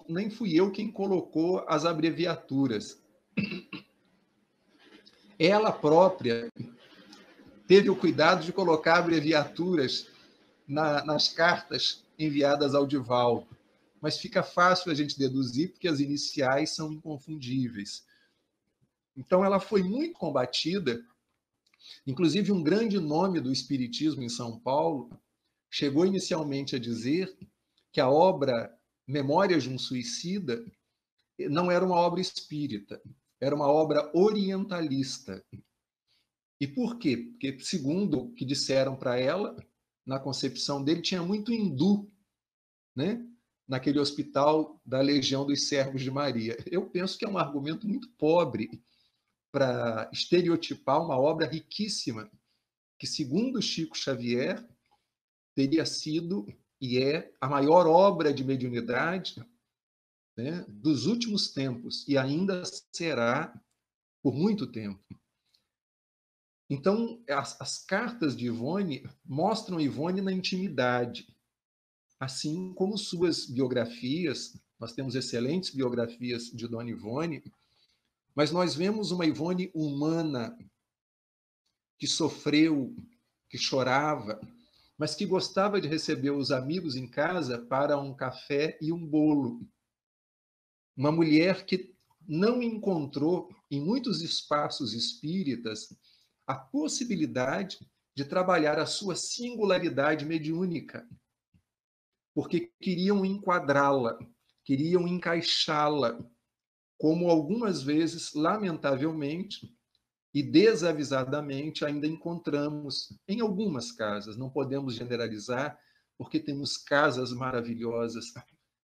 nem fui eu quem colocou as abreviaturas. Ela própria teve o cuidado de colocar abreviaturas nas cartas enviadas ao Divaldo. mas fica fácil a gente deduzir porque as iniciais são inconfundíveis. Então, ela foi muito combatida. Inclusive, um grande nome do espiritismo em São Paulo chegou inicialmente a dizer que a obra Memórias de um Suicida não era uma obra espírita, era uma obra orientalista. E por quê? Porque, segundo o que disseram para ela, na concepção dele, tinha muito hindu, né? Naquele hospital da Legião dos Servos de Maria. Eu penso que é um argumento muito pobre para estereotipar uma obra riquíssima, que, segundo Chico Xavier, teria sido e é a maior obra de mediunidade, né, dos últimos tempos, e ainda será por muito tempo. Então, as cartas de Ivone mostram Ivone na intimidade, assim como suas biografias. Nós temos excelentes biografias de Dona Ivone, mas nós vemos uma Ivone humana, que sofreu, que chorava, mas que gostava de receber os amigos em casa para um café e um bolo. Uma mulher que não encontrou, em muitos espaços espíritas, a possibilidade de trabalhar a sua singularidade mediúnica, porque queriam enquadrá-la, queriam encaixá-la, como algumas vezes, lamentavelmente e desavisadamente, ainda encontramos em algumas casas. Não podemos generalizar, porque temos casas maravilhosas,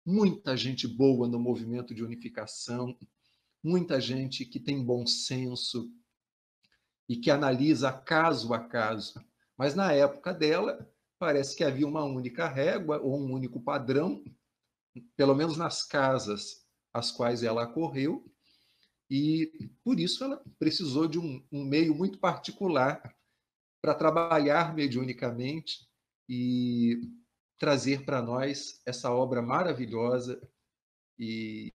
muita gente boa no movimento de unificação, muita gente que tem bom senso e que analisa caso a caso. Mas na época dela, parece que havia uma única régua ou um único padrão, pelo menos nas casas às quais ela acorreu, e por isso ela precisou de um meio muito particular para trabalhar mediunicamente e trazer para nós essa obra maravilhosa e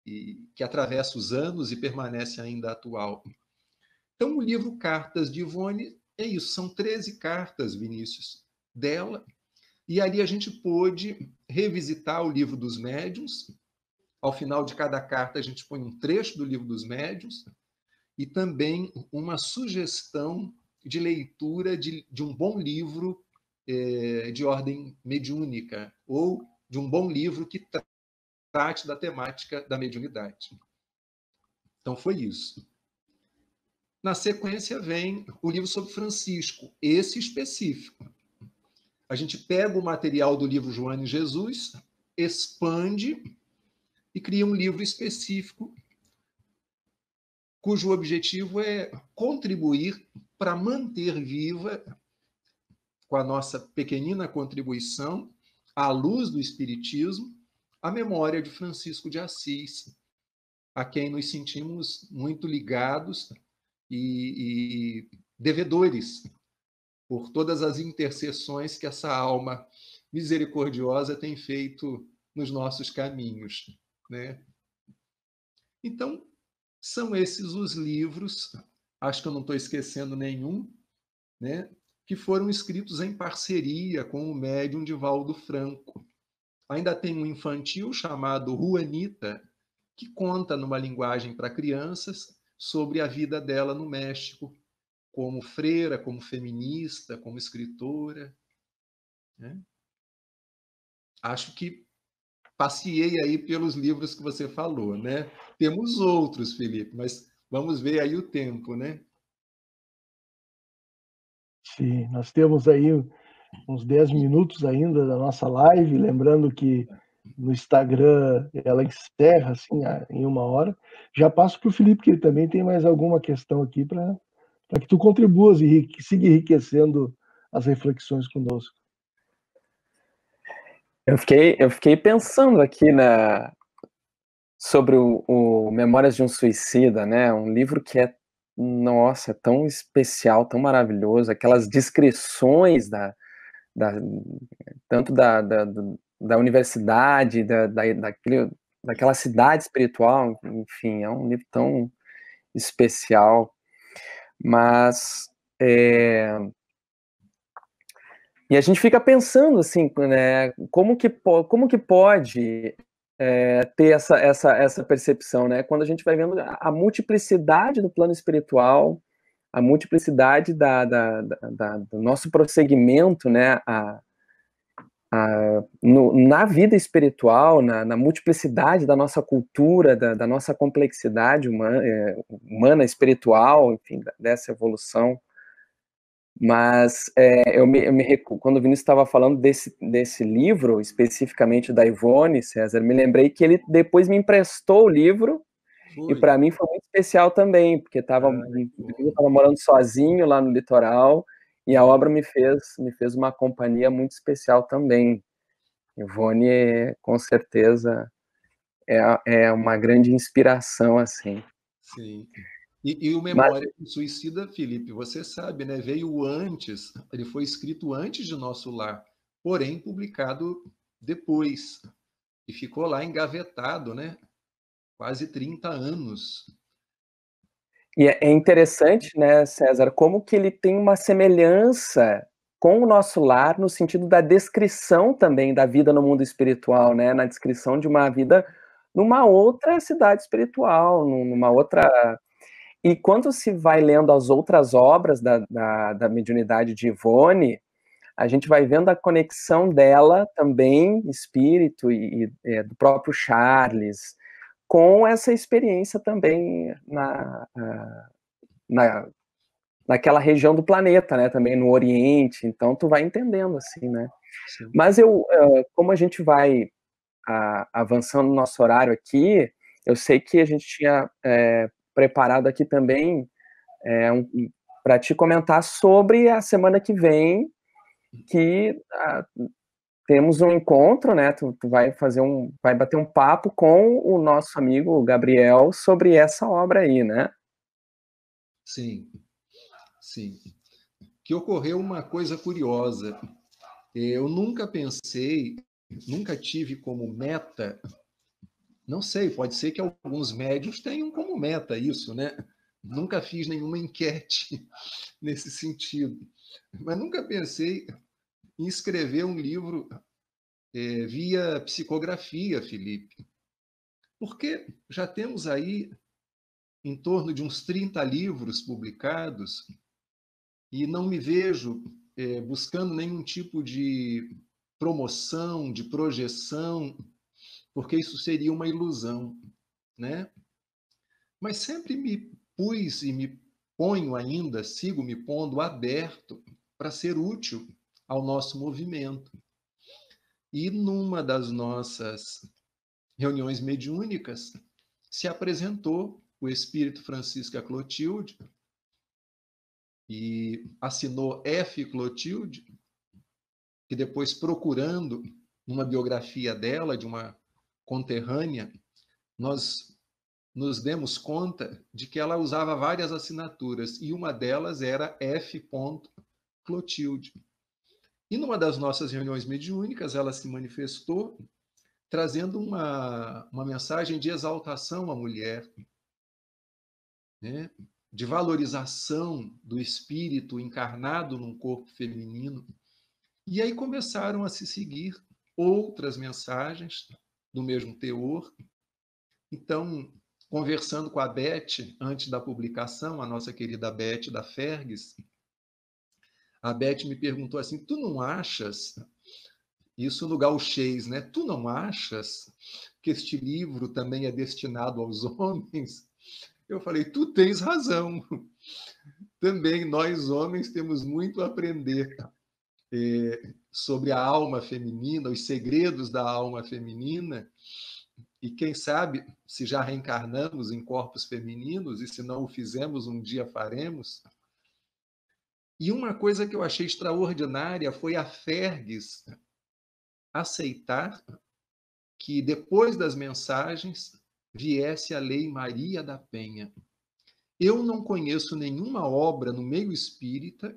que atravessa os anos e permanece ainda atual. Então, o livro Cartas de Ivone é isso, são 13 cartas, Vinícius, dela, e ali a gente pôde revisitar o Livro dos Médiuns. Ao final de cada carta, a gente põe um trecho do Livro dos Médiuns e também uma sugestão de leitura de um bom livro de ordem mediúnica, ou de um bom livro que trate da temática da mediunidade. Então, foi isso. Na sequência vem o livro sobre Francisco, esse específico. A gente pega o material do livro Joana e Jesus, expande e cria um livro específico, cujo objetivo é contribuir para manter viva, com a nossa pequenina contribuição, à luz do Espiritismo, a memória de Francisco de Assis, a quem nos sentimos muito ligados e devedores por todas as intercessões que essa alma misericordiosa tem feito nos nossos caminhos, né? Então, são esses os livros, acho que eu não estou esquecendo nenhum, né, que foram escritos em parceria com o médium Divaldo Franco. Ainda tem um infantil chamado Juanita, que conta numa linguagem para crianças sobre a vida dela no México, como freira, como feminista, como escritora, né? Acho que passeei aí pelos livros que você falou, né? Temos outros, Felipe, mas vamos ver aí o tempo, né? Sim, nós temos aí uns 10 minutos ainda da nossa live, lembrando que no Instagram ela encerra assim, em 1 hora. Já passo para o Felipe, que ele também tem mais alguma questão aqui para que tu contribuas e siga enriquecendo as reflexões conosco. Eu fiquei pensando aqui sobre o Memórias de um Suicida, né? Um livro que é, nossa, tão especial, tão maravilhoso, aquelas descrições tanto da universidade, daquela cidade espiritual, enfim, é um livro tão especial, mas e a gente fica pensando assim, né, como que pode ter essa percepção, né? Quando a gente vai vendo a multiplicidade do plano espiritual, a multiplicidade do nosso prosseguimento, né? Na vida espiritual, na multiplicidade da nossa cultura, da nossa complexidade humana, espiritual, enfim, dessa evolução. Mas quando o Vinícius estava falando desse livro, especificamente da Ivone, César, me lembrei que ele depois me emprestou o livro, e para mim foi muito especial também, porque eu estava morando sozinho lá no litoral, e a obra me fez uma companhia muito especial também. Ivone, com certeza, é uma grande inspiração, assim. Sim. E o Memória do Suicida, Felipe, você sabe, né? Veio antes, ele foi escrito antes de Nosso Lar, porém publicado depois. E ficou lá engavetado, né? Quase 30 anos. E é interessante, né, César, como que ele tem uma semelhança com o Nosso Lar no sentido da descrição também da vida no mundo espiritual, né? Na descrição de uma vida numa outra cidade espiritual, numa outra... E quando se vai lendo as outras obras da mediunidade de Ivone, a gente vai vendo a conexão dela também, espírito do próprio Charles, com essa experiência também naquela região do planeta, né, também no Oriente. Então tu vai entendendo assim, né? Sim. Mas como a gente vai avançando no nosso horário aqui, eu sei que a gente tinha preparado aqui também para te comentar sobre a semana que vem, que temos um encontro, né? Tu vai bater um papo com o nosso amigo Gabriel sobre essa obra aí, né? Sim, sim. Que ocorreu uma coisa curiosa. Eu nunca pensei, nunca tive como meta, não sei, pode ser que alguns médios tenham como meta isso, né? Nunca fiz nenhuma enquete nesse sentido, mas nunca pensei em escrever um livro via psicografia, Felipe. Porque já temos aí em torno de uns 30 livros publicados e não me vejo buscando nenhum tipo de promoção, de projeção, porque isso seria uma ilusão, né? Mas sempre me pus e me ponho ainda, sigo me pondo aberto para ser útil ao nosso movimento. E numa das nossas reuniões mediúnicas se apresentou o espírito Francisca Clotilde e assinou F. Clotilde, que depois, procurando numa biografia dela, de uma conterrânea, nós nos demos conta de que ela usava várias assinaturas, e uma delas era F. Clotilde. E numa das nossas reuniões mediúnicas, ela se manifestou trazendo uma mensagem de exaltação à mulher, né? De valorização do espírito encarnado num corpo feminino. E aí começaram a se seguir outras mensagens do mesmo teor. Então, conversando com a Beth antes da publicação, a nossa querida Beth da Fergues, a Beth me perguntou assim: tu não achas, isso no gauchês, né? Tu não achas que este livro também é destinado aos homens? Eu falei: tu tens razão. Também nós homens temos muito a aprender sobre a alma feminina, os segredos da alma feminina. E quem sabe, se já reencarnamos em corpos femininos, e se não o fizemos, um dia faremos. E uma coisa que eu achei extraordinária foi a Fergues aceitar que, depois das mensagens, viesse a Lei Maria da Penha. Eu não conheço nenhuma obra no meio espírita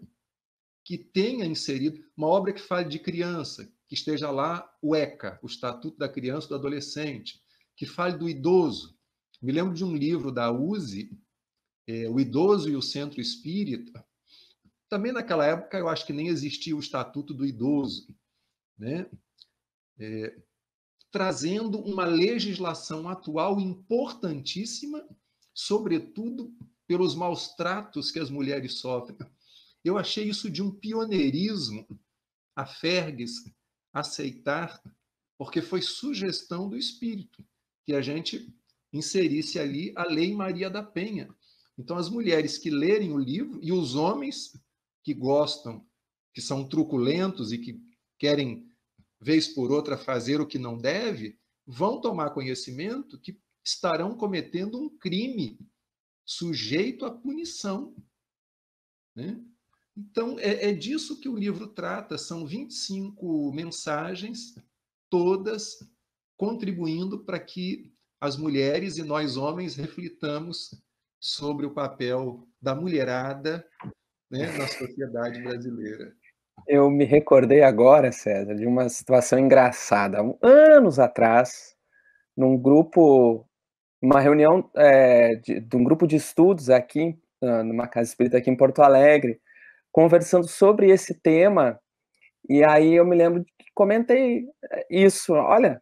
que tenha inserido uma obra que fale de criança, que esteja lá o ECA, o Estatuto da Criança e do Adolescente, que fale do idoso. Me lembro de um livro da USE, O Idoso e o Centro Espírita. Também naquela época eu acho que nem existia o Estatuto do Idoso, né? trazendo uma legislação atual importantíssima, sobretudo pelos maus tratos que as mulheres sofrem. Eu achei isso de um pioneirismo, a Ferges aceitar, porque foi sugestão do Espírito, que a gente inserisse ali a Lei Maria da Penha. Então, as mulheres que lerem o livro e os homens que gostam, que são truculentos e que querem, vez por outra, fazer o que não deve, vão tomar conhecimento que estarão cometendo um crime sujeito à punição, né? Então, é disso que o livro trata. São 25 mensagens, todas contribuindo para que as mulheres e nós homens reflitamos sobre o papel da mulherada, né, na sociedade brasileira. Eu me recordei agora, César, de uma situação engraçada. Anos atrás, num grupo, uma reunião de um grupo de estudos aqui, numa casa espírita aqui em Porto Alegre, conversando sobre esse tema, e aí eu me lembro que comentei isso, olha,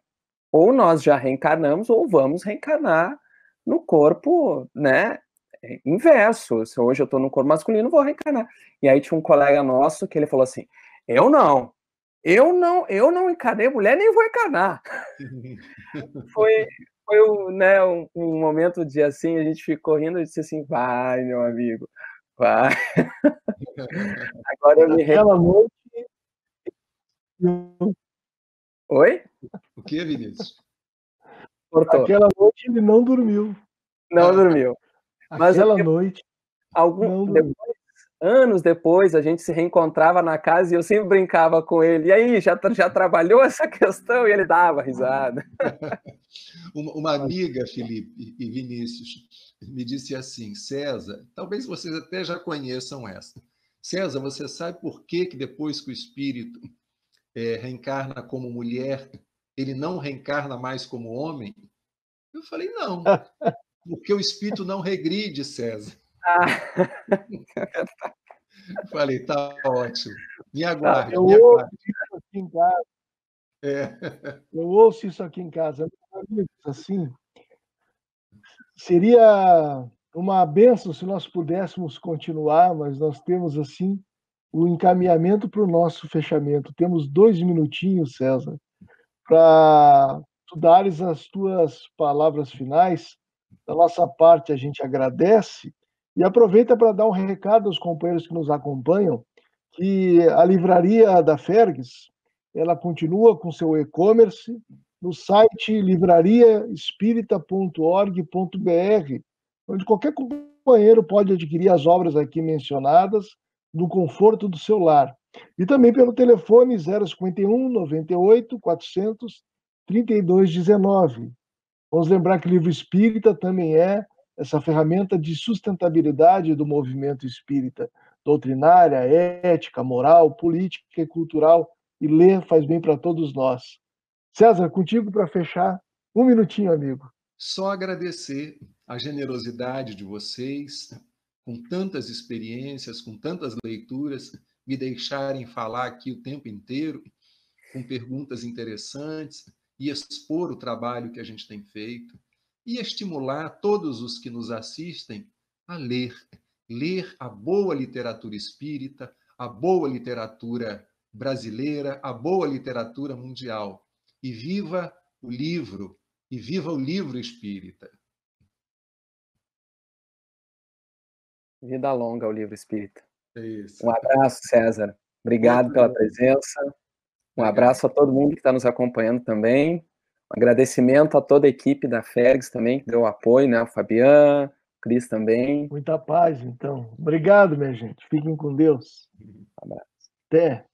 ou nós já reencarnamos, ou vamos reencarnar no corpo, né, inverso. Se hoje eu estou no corpo masculino, vou reencarnar. E aí tinha um colega nosso que ele falou assim, eu não encarnei mulher, nem vou encarnar. Foi né, um momento de assim, a gente ficou rindo e disse assim, vai, meu amigo, vai. Agora eu me Aquela noite... Oi? O que, Vinícius? Cortou. Aquela noite ele não dormiu. Não dormiu. Mas aquela noite... anos depois, a gente se reencontrava na casa e eu sempre brincava com ele. E aí, já trabalhou essa questão? E ele dava risada. Uma amiga, Felipe e Vinícius, me disse assim, César, talvez vocês até já conheçam essa. César, você sabe por que depois que o espírito reencarna como mulher, ele não reencarna mais como homem? Eu falei, não, porque o espírito não regride, César. Falei, tá ótimo. Me aguarde. Eu ouço isso aqui em casa. Eu ouço isso aqui em casa. Assim, seria uma bênção se nós pudéssemos continuar, mas nós temos assim o encaminhamento para o nosso fechamento. Temos 2 minutinhos, César, para tu dares as tuas palavras finais. Da nossa parte, a gente agradece e aproveita para dar um recado aos companheiros que nos acompanham, que a livraria da Ferges, ela continua com seu e-commerce no site livrariaespírita.org.br, onde qualquer companheiro pode adquirir as obras aqui mencionadas no conforto do seu lar. E também pelo telefone 051 98 400 3219. Vamos lembrar que o livro espírita também é essa ferramenta de sustentabilidade do movimento espírita, doutrinária, ética, moral, política e cultural, e ler faz bem para todos nós. César, contigo para fechar, 1 minutinho, amigo. Só agradecer a generosidade de vocês, com tantas experiências, com tantas leituras, me deixarem falar aqui o tempo inteiro, com perguntas interessantes, e expor o trabalho que a gente tem feito, e estimular todos os que nos assistem a ler a boa literatura espírita, a boa literatura brasileira, a boa literatura mundial. E viva o livro espírita. Vida longa ao livro espírita. É isso. Um abraço, César. Obrigado pela presença. Um abraço a todo mundo que está nos acompanhando também. Um agradecimento a toda a equipe da Ferges também, que deu apoio, né? O Fabian, o Cris também. Muita paz, então. Obrigado, minha gente. Fiquem com Deus. Um abraço. Até.